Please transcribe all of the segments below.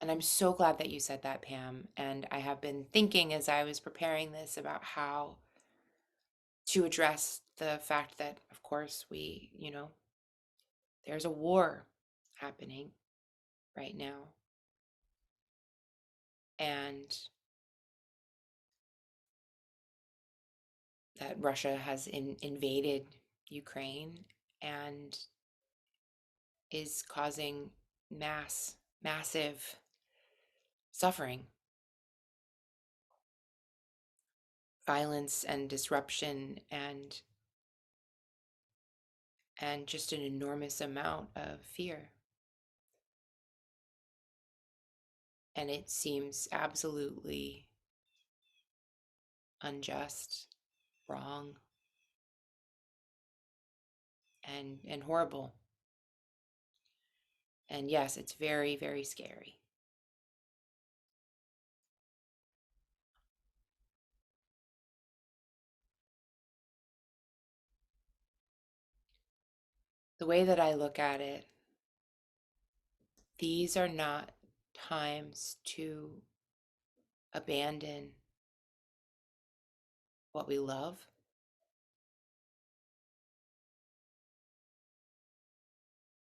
And I'm so glad that you said that, Pam. And I have been thinking as I was preparing this about how to address the fact that, of course, there's a war happening right now. And that Russia has invaded Ukraine and is causing massive suffering, violence and disruption and just an enormous amount of fear. And it seems absolutely unjust, wrong, and horrible. And yes, it's very, very scary. The way that I look at it, these are not times to abandon what we love,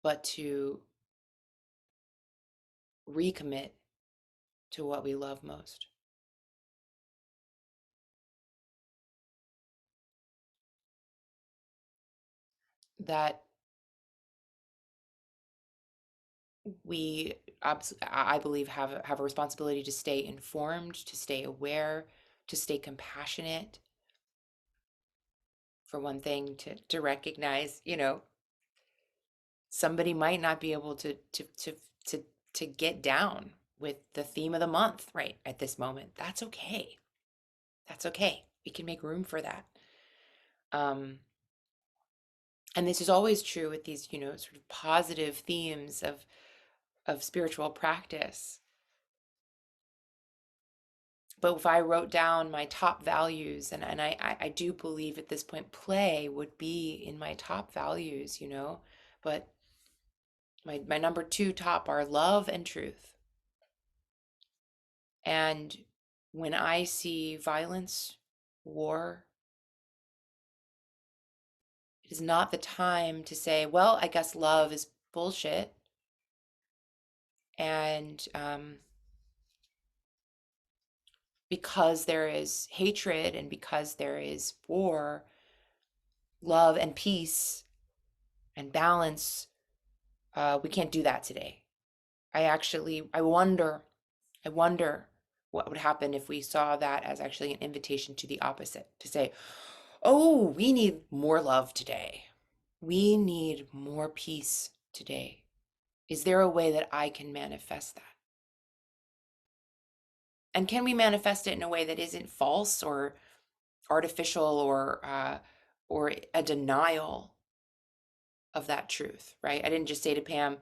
but to recommit to what we love most. That we, I believe, have a responsibility to stay informed, to stay aware, to stay compassionate. For one thing, to recognize, somebody might not be able to get down with the theme of the month right at this moment. That's okay. That's okay. We can make room for that. Um, and this is always true with these, sort of positive themes of spiritual practice. But if I wrote down my top values, and I do believe at this point play would be in my top values, but my number two top are love and truth. And when I see violence, war, it is not the time to say, well, I guess love is bullshit. And because there is hatred and because there is war, love and peace and balance, we can't do that today. I wonder what would happen if we saw that as actually an invitation to the opposite, to say, oh, we need more love today. We need more peace today. Is there a way that I can manifest that? And can we manifest it in a way that isn't false or artificial or a denial of that truth, right? I didn't just say to Pam,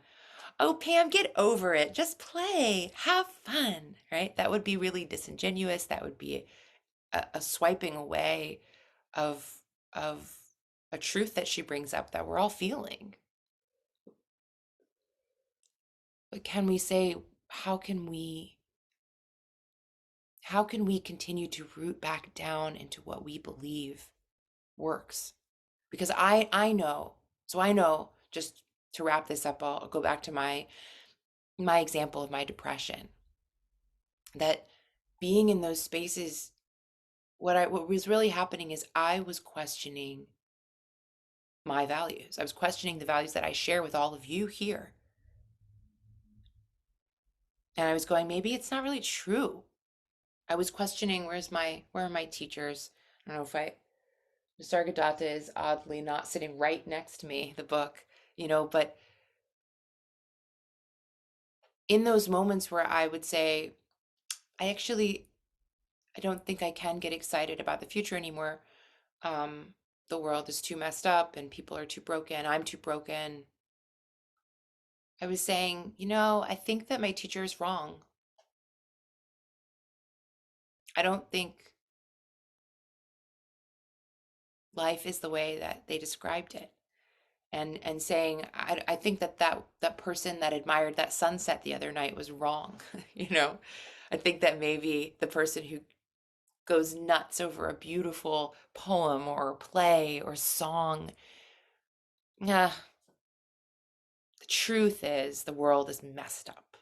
oh, Pam, get over it. Just play, have fun, right? That would be really disingenuous. That would be a swiping away of of a truth that she brings up that we're all feeling. But can we say, how can we how can we continue to root back down into what we believe works? Because I know, so I know, just to wrap this up, I'll go back to my example of my depression, that being in those spaces, what was really happening is I was questioning my values. I was questioning the values that I share with all of you here. And I was going, maybe it's not really true. I was questioning, where are my teachers? I don't know if Nisargadatta is oddly not sitting right next to me, the book, but in those moments where I would say, I don't think I can get excited about the future anymore. Um, the world is too messed up and people are too broken. I'm too broken. I was saying, I think that my teacher is wrong. I don't think life is the way that they described it. and saying, I think that person that admired that sunset the other night was wrong. You know, I think that maybe the person who goes nuts over a beautiful poem or play or song, yeah, the truth is the world is messed up.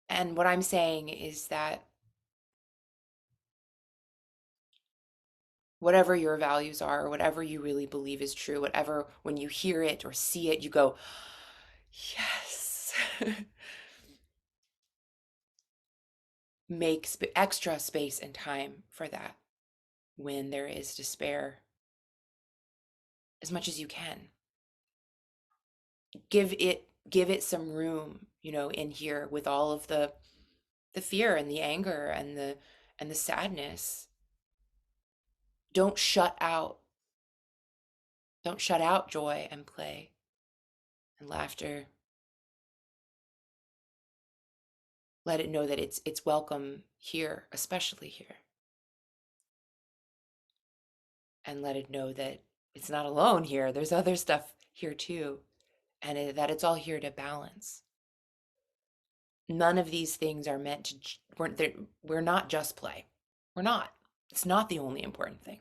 And what I'm saying is that whatever your values are, whatever you really believe is true, whatever, when you hear it or see it, you go, yes. Make extra space and time for that when there is despair as much as you can. Give it some room, in here with all of the fear and the anger and the sadness. Don't shut out don't shut out joy and play and laughter. Let it know that it's welcome here, especially here. And let it know that it's not alone here. There's other stuff here too, and that it's all here to balance. None of these things are meant to, we're not just play. We're not. It's not the only important thing.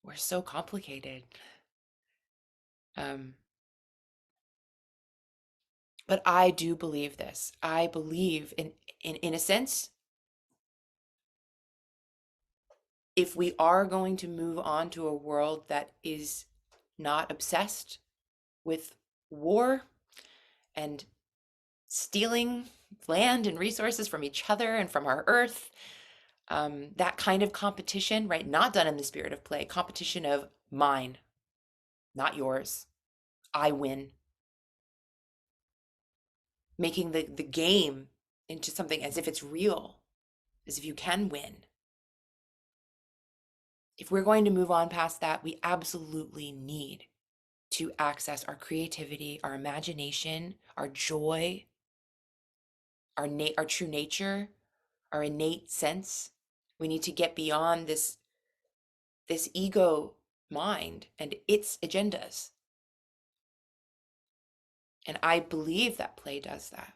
We're so complicated. Um, but I do believe this. I believe in a sense, if we are going to move on to a world that is not obsessed with war and stealing land and resources from each other and from our earth, that kind of competition, right? Not done in the spirit of play, competition of mine, not yours. I win. Making the game into something as if it's real, as if you can win. If we're going to move on past that, we absolutely need to access our creativity, our imagination, our joy, our true nature, our innate sense. We need to get beyond this ego mind and its agendas. And I believe that play does that.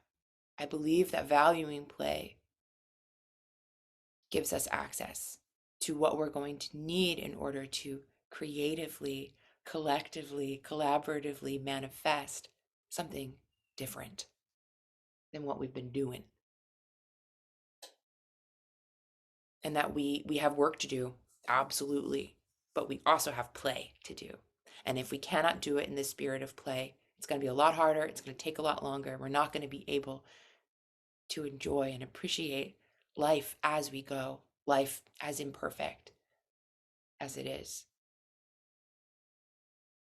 I believe that valuing play gives us access to what we're going to need in order to creatively, collectively, collaboratively manifest something different than what we've been doing. And that we have work to do, absolutely, but we also have play to do. And if we cannot do it in the spirit of play, it's going to be a lot harder, it's going to take a lot longer. We're not going to be able to enjoy and appreciate life as we go, life as imperfect as it is.